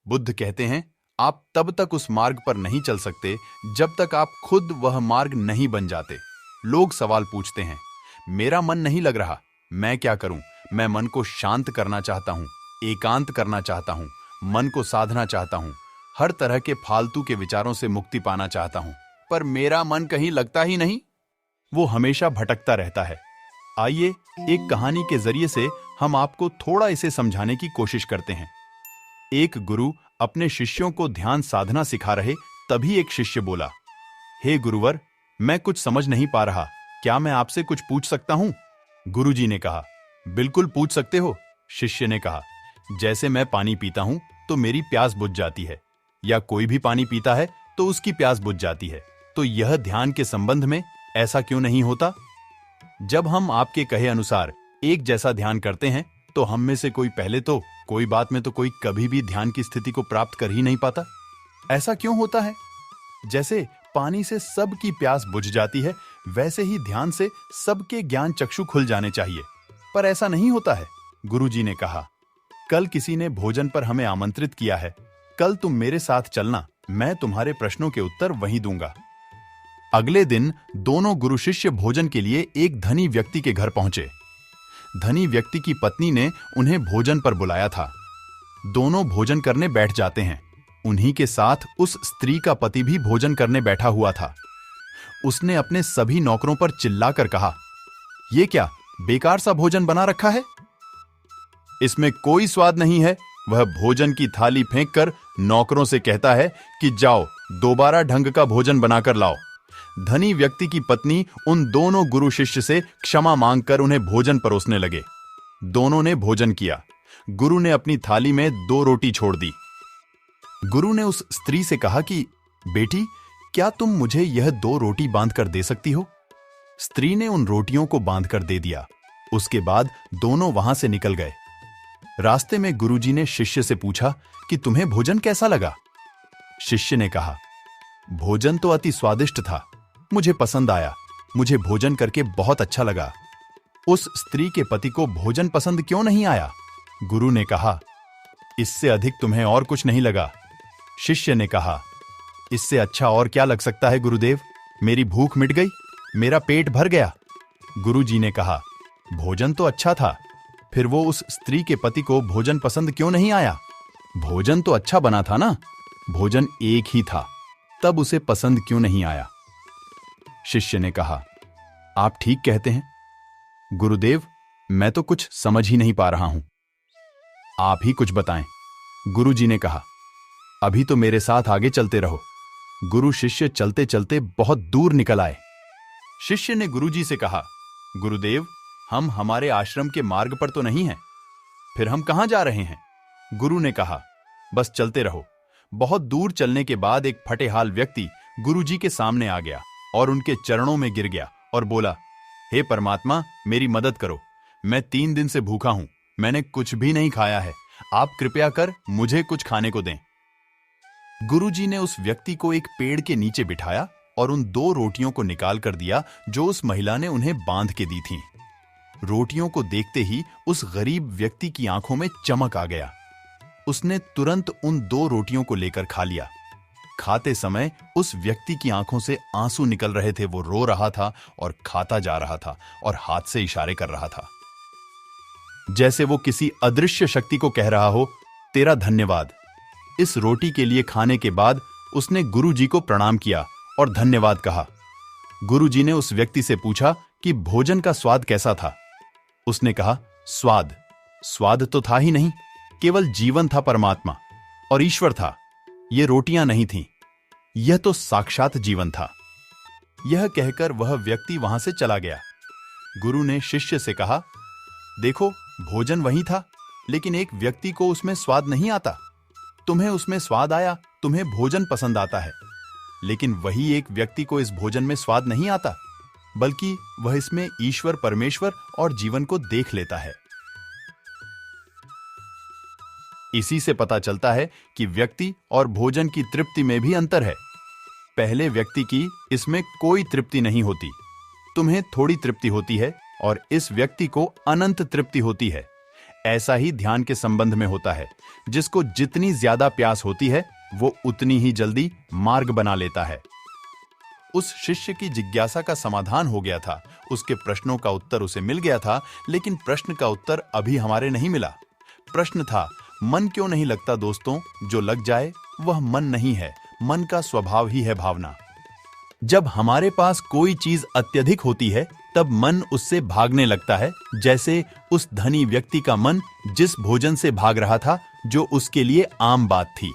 बुद्ध कहते हैं, आप तब तक उस मार्ग पर नहीं चल सकते जब तक आप खुद वह मार्ग नहीं बन जाते। लोग सवाल पूछते हैं, मेरा मन नहीं लग रहा, मैं क्या करूं? मैं मन को शांत करना चाहता हूं, एकांत करना चाहता हूं, मन को साधना चाहता हूं, हर तरह के फालतू के विचारों से मुक्ति पाना चाहता हूं, पर मेरा मन कहीं लगता ही नहीं। वो हमेशा भटकता रहता है। आइए एक कहानी के जरिए से हम आपको थोड़ा इसे समझाने की कोशिश करते हैं। एक गुरु अपने शिष्यों को ध्यान साधना सिखा रहे, तभी एक शिष्य बोला, हे गुरुवर, मैं कुछ समझ नहीं पा रहा, क्या मैं आपसे कुछ पूछ सकता हूं? गुरुजी ने कहा, बिल्कुल पूछ सकते हो। शिष्य ने कहा, जैसे मैं पानी पीता हूं तो मेरी प्यास बुझ जाती है, या कोई भी पानी पीता है तो उसकी प्यास बुझ जाती है, तो यह ध्यान के संबंध में ऐसा क्यों नहीं होता? जब हम आपके कहे अनुसार एक जैसा ध्यान करते हैं तो हम में से कोई पहले तो कोई बात में तो कोई कभी भी ध्यान की स्थिति को प्राप्त कर ही नहीं पाता। ऐसा क्यों होता है? जैसे पानी से सबकी प्यास बुझ जाती है, वैसे ही ध्यान से सबके ज्ञान चक्षु खुल जाने चाहिए, पर ऐसा नहीं होता है। गुरुजी ने कहा, कल किसी ने भोजन पर हमें आमंत्रित किया है, कल तुम मेरे साथ चलना, मैं तुम्हारे प्रश्नों के उत्तर वहीं दूंगा। अगले दिन दोनों गुरु शिष्य भोजन के लिए एक धनी व्यक्ति के घर पहुंचे। धनी व्यक्ति की पत्नी ने उन्हें भोजन पर बुलाया था। दोनों भोजन करने बैठ जाते हैं। उन्हीं के साथ उस स्त्री का पति भी भोजन करने बैठा हुआ था। उसने अपने सभी नौकरों पर चिल्लाकर कहा, ये क्या बेकार सा भोजन बना रखा है? इसमें कोई स्वाद नहीं है। वह भोजन की थाली फेंककर नौकरों से कहता है कि जाओ दोबारा ढंग का भोजन बनाकर लाओ। धनी व्यक्ति की पत्नी उन दोनों गुरु शिष्य से क्षमा मांगकर उन्हें भोजन परोसने लगे। दोनों ने भोजन किया। गुरु ने अपनी थाली में 2 रोटी छोड़ दी। गुरु ने उस स्त्री से कहा कि बेटी, क्या तुम मुझे यह 2 रोटी बांधकर दे सकती हो? स्त्री ने उन रोटियों को बांधकर दे दिया। उसके बाद दोनों वहां से निकल गए। रास्ते में गुरुजी ने शिष्य से पूछा कि तुम्हें भोजन कैसा लगा? शिष्य ने कहा, भोजन तो अति स्वादिष्ट था, मुझे पसंद आया, मुझे भोजन करके बहुत अच्छा लगा। उस स्त्री के पति को भोजन पसंद क्यों नहीं आया? गुरु ने कहा, इससे अधिक तुम्हें और कुछ नहीं लगा? शिष्य ने कहा, इससे अच्छा और क्या लग सकता है गुरुदेव, मेरी भूख मिट गई, मेरा पेट भर गया। गुरुजी ने कहा, भोजन तो अच्छा था, फिर वो उस स्त्री के पति को भोजन पसंद क्यों नहीं आया? भोजन तो अच्छा बना था ना, भोजन एक ही था, तब उसे पसंद क्यों नहीं आया? शिष्य ने कहा, आप ठीक कहते हैं गुरुदेव, मैं तो कुछ समझ ही नहीं पा रहा हूं, आप ही कुछ बताएं। गुरुजी ने कहा, अभी तो मेरे साथ आगे चलते रहो। गुरु शिष्य चलते चलते बहुत दूर निकल आए। शिष्य ने गुरुजी से कहा, गुरुदेव, हम हमारे आश्रम के मार्ग पर तो नहीं हैं, फिर हम कहां जा रहे हैं? गुरु ने कहा, बस चलते रहो। बहुत दूर चलने के बाद एक फटेहाल व्यक्ति गुरुजी के सामने आ गया और उनके चरणों में गिर गया और बोला, हे परमात्मा, मेरी मदद करो, मैं 3 दिन से भूखा हूं, मैंने कुछ भी नहीं खाया है, आप कृपया कर मुझे कुछ खाने को दें। गुरुजी ने उस व्यक्ति को एक पेड़ के नीचे बिठाया और उन 2 रोटियों को निकाल कर दिया जो उस महिला ने उन्हें बांध के दी थीं। रोटियों को देखते ही उस गरीब व्यक्ति की आंखों में चमक आ गया। उसने तुरंत उन 2 रोटियों को लेकर खा लिया। खाते समय उस व्यक्ति की आंखों से आंसू निकल रहे थे। वो रो रहा था और खाता जा रहा था और हाथ से इशारे कर रहा था, जैसे वो किसी अदृश्य शक्ति को कह रहा हो, तेरा धन्यवाद। इस रोटी के लिए खाने के बाद उसने गुरुजी को प्रणाम किया और धन्यवाद कहा। गुरुजी ने उस व्यक्ति से पूछा कि भोजन का स्वाद कैसा था? उसने कहा, स्वाद तो था ही नहीं, केवल जीवन था, परमात्मा और ईश्वर था। ये रोटियां नहीं थीं, यह तो साक्षात जीवन था। यह कहकर वह व्यक्ति वहां से चला गया। गुरु ने शिष्य से कहा, देखो, भोजन वही था, लेकिन एक व्यक्ति को उसमें स्वाद नहीं आता। तुम्हें उसमें स्वाद आया, तुम्हें भोजन पसंद आता है, लेकिन वही एक व्यक्ति को इस भोजन में स्वाद नहीं आता, बल्कि वह इसमें ईश्वर, परमेश्वर और जीवन को देख लेता है। इसी से पता चलता है कि व्यक्ति और भोजन की तृप्ति में भी अंतर है। पहले व्यक्ति की इसमें कोई तृप्ति नहीं होती, तुम्हें थोड़ी तृप्ति होती है, और इस व्यक्ति को अनंत तृप्ति होती है। ऐसा ही ध्यान के संबंध में होता है। जिसको जितनी ज्यादा प्यास होती है वो उतनी ही जल्दी मार्ग बना लेता है। उस शिष्य की जिज्ञासा का समाधान हो गया था, उसके प्रश्नों का उत्तर उसे मिल गया था, लेकिन प्रश्न का उत्तर अभी हमारे नहीं मिला। प्रश्न था, मन क्यों नहीं लगता दोस्तों? जो लग जाए वह मन नहीं है, मन का स्वभाव ही है भावना। जब हमारे पास कोई चीज अत्यधिक होती है तब मन उससे भागने लगता है, जैसे उस धनी व्यक्ति का मन जिस भोजन से भाग रहा था जो उसके लिए आम बात थी।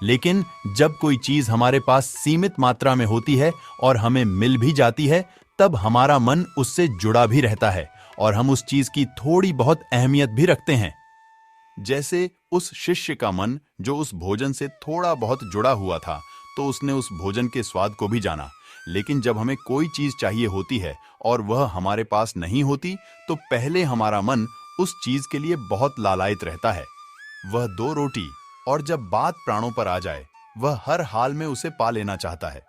लेकिन जब कोई चीज हमारे पास सीमित मात्रा में होती है और हमें मिल भी जाती है, तब हमारा मन उससे जुड़ा भी रहता है और हम उस चीज की थोड़ी बहुत अहमियत भी रखते हैं। जैसे उस शिष्य का मन जो उस भोजन से थोड़ा बहुत जुड़ा हुआ था, तो उसने उस भोजन के स्वाद को भी जाना। लेकिन जब हमें कोई चीज चाहिए होती है और वह हमारे पास नहीं होती, तो पहले हमारा मन उस चीज के लिए बहुत लालायित रहता है। वह 2 रोटी, और जब बात प्राणों पर आ जाए वह हर हाल में उसे पा लेना चाहता है।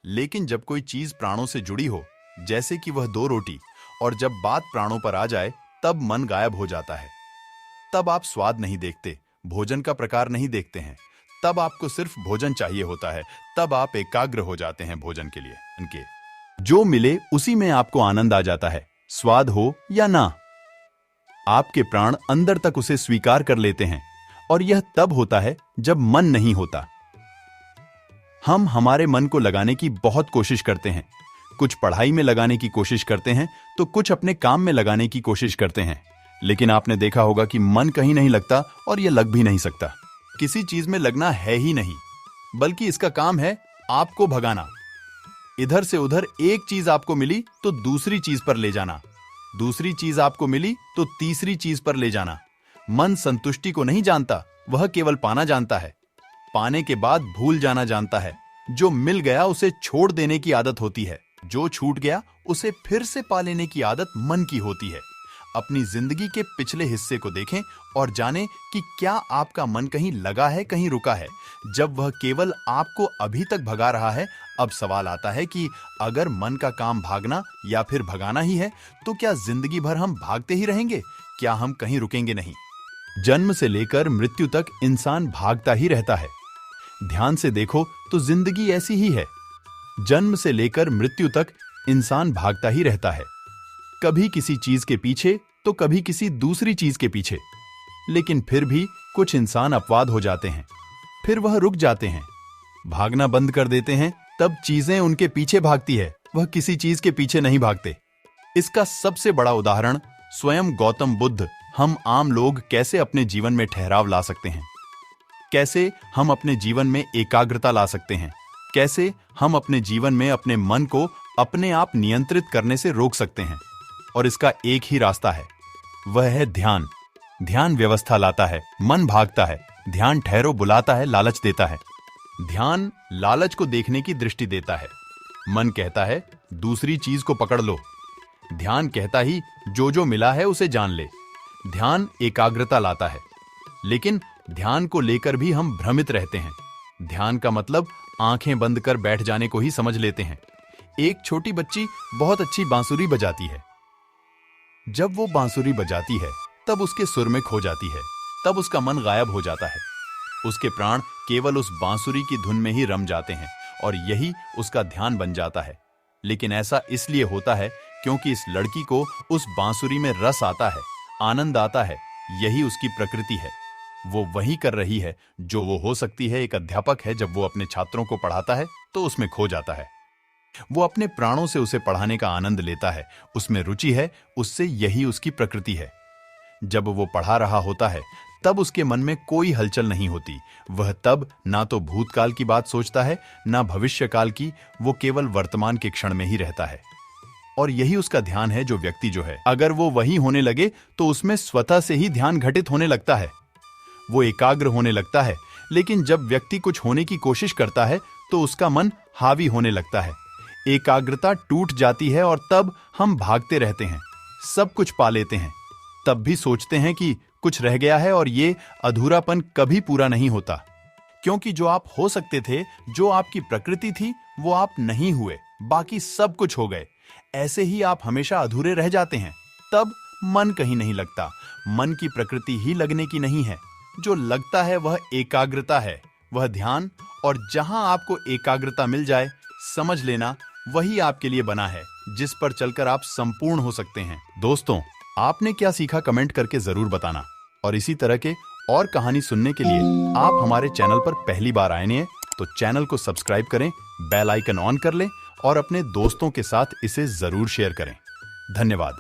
लेकिन जब कोई चीज प्राणों से जुड़ी हो, जैसे कि वह 2 रोटी, और जब बात प्राणों पर आ जाए तब मन गायब हो जाता है। तब आप स्वाद नहीं देखते, भोजन का प्रकार नहीं देखते हैं, तब आपको सिर्फ भोजन चाहिए होता है। तब आप एकाग्र हो जाते हैं भोजन के लिए। उनके जो मिले उसी में आपको आनंद आ जाता है, स्वाद हो या ना। आपके प्राण अंदर तक उसे स्वीकार कर लेते हैं, और यह तब होता है जब मन नहीं होता। हम हमारे मन को लगाने की बहुत कोशिश करते हैं। कुछ पढ़ाई में लगाने की कोशिश करते हैं, तो कुछ अपने काम में लगाने की कोशिश करते हैं। लेकिन आपने देखा होगा कि मन कहीं नहीं लगता और यह लग भी नहीं सकता। किसी चीज में लगना है ही नहीं, बल्कि इसका काम है आपको भगाना। इधर से उधर एक चीज आपको मिली तो दूसरी चीज पर ले जाना, दूसरी चीज आपको मिली तो तीसरी चीज पर ले जाना। मन संतुष्टि को नहीं जानता, वह केवल पाना जानता है। पाने के बाद भूल जाना जानता है। जो मिल गया उसे छोड़ देने की आदत होती है, जो छूट गया उसे फिर से पा लेने की आदत मन की होती है। अपनी जिंदगी के पिछले हिस्से को देखें और जानें कि क्या आपका मन कहीं लगा है, कहीं रुका है। जब वह केवल आपको अभी तक भगा रहा है, अब सवाल आता है कि अगर मन का काम भागना या फिर भगाना ही है, तो क्या जिंदगी भर हम भागते ही रहेंगे? क्या हम कहीं रुकेंगे नहीं? जन्म से लेकर मृत्यु तक इंसान भागता ही रहता है। ध्यान से देखो तो जिंदगी ऐसी ही है। जन्म से लेकर मृत्यु तक इंसान भागता ही रहता है, कभी किसी चीज के पीछे तो कभी किसी दूसरी चीज के पीछे। लेकिन फिर भी कुछ इंसान अपवाद हो जाते हैं, फिर वह रुक जाते हैं, भागना बंद कर देते हैं। तब चीजें उनके पीछे भागती है, वह किसी चीज के पीछे नहीं भागते। इसका सबसे बड़ा उदाहरण स्वयं गौतम बुद्ध। हम आम लोग कैसे अपने जीवन में ठहराव ला सकते हैं, कैसे हम अपने जीवन में एकाग्रता ला सकते हैं, कैसे हम अपने जीवन में अपने मन को अपने आप नियंत्रित करने से रोक सकते हैं। और इसका एक ही रास्ता है, वह है ध्यान। ध्यान व्यवस्था लाता है, मन भागता है। ध्यान ठहरो बुलाता है, लालच देता है। ध्यान लालच को देखने की दृष्टि देता है। मन कहता है दूसरी चीज को पकड़ लो। ध्यान कहता ही जो जो मिला है उसे जान ले। ध्यान एकाग्रता लाता है, लेकिन ध्यान को लेकर भी हम भ्रमित रहते हैं। ध्यान का मतलब आंखें बंद कर बैठ जाने को ही समझ लेते हैं। एक छोटी बच्ची बहुत अच्छी बांसुरी बजाती है। जब वो बांसुरी बजाती है तब उसके सुर में खो जाती है, तब उसका मन गायब हो जाता है। उसके प्राण केवल उस बांसुरी की धुन में ही रम जाते हैं और यही उसका ध्यान बन जाता है। लेकिन ऐसा इसलिए होता है क्योंकि इस लड़की को उस बांसुरी में रस आता है, आनंद आता है। यही उसकी प्रकृति है। वो वही कर रही है जो वो हो सकती है। एक अध्यापक है, जब वो अपने छात्रों को पढ़ाता है तो उसमें खो जाता है। वो अपने प्राणों से उसे पढ़ाने का आनंद लेता है, उसमें रुचि है, उससे यही उसकी प्रकृति है। जब वो पढ़ा रहा होता है तब उसके मन में कोई हलचल नहीं होती। वह तब ना तो भूतकाल की बात सोचता है, ना भविष्यकाल की। वो केवल वर्तमान के क्षण में ही रहता है। और यही उसका ध्यान है। जो व्यक्ति जो है, अगर वो वही होने लगे तो उसमें स्वतः से ही ध्यान घटित होने लगता है, वो एकाग्र होने लगता है। लेकिन जब व्यक्ति कुछ होने की कोशिश करता है तो उसका मन हावी होने लगता है, एकाग्रता टूट जाती है और तब हम भागते रहते हैं, सब कुछ पा लेते हैं। तब भी सोचते हैं कि कुछ रह गया है और ये अधूरापन कभी पूरा नहीं होता, क्योंकि जो आप हो सकते थे, जो आपकी प्रकृति थी, वो आप नहीं हुए, बाकी सब कुछ हो गए। ऐसे ही आप हमेशा अधूरे रह जाते हैं। तब मन कहीं नहीं लगता। मन की प्रकृति ही लगने की नहीं है। जो लगता है वह एकाग्रता है, वह ध्यान। और जहां आपको एकाग्रता मिल जाए, समझ लेना वही आपके लिए बना है, जिस पर चलकर आप संपूर्ण हो सकते हैं। दोस्तों, आपने क्या सीखा कमेंट करके जरूर बताना। और इसी तरह के और कहानी सुनने के लिए आप हमारे चैनल पर पहली बार आए हैं तो चैनल को सब्सक्राइब करें, बेल आइकन ऑन कर लें और अपने दोस्तों के साथ इसे जरूर शेयर करें। धन्यवाद।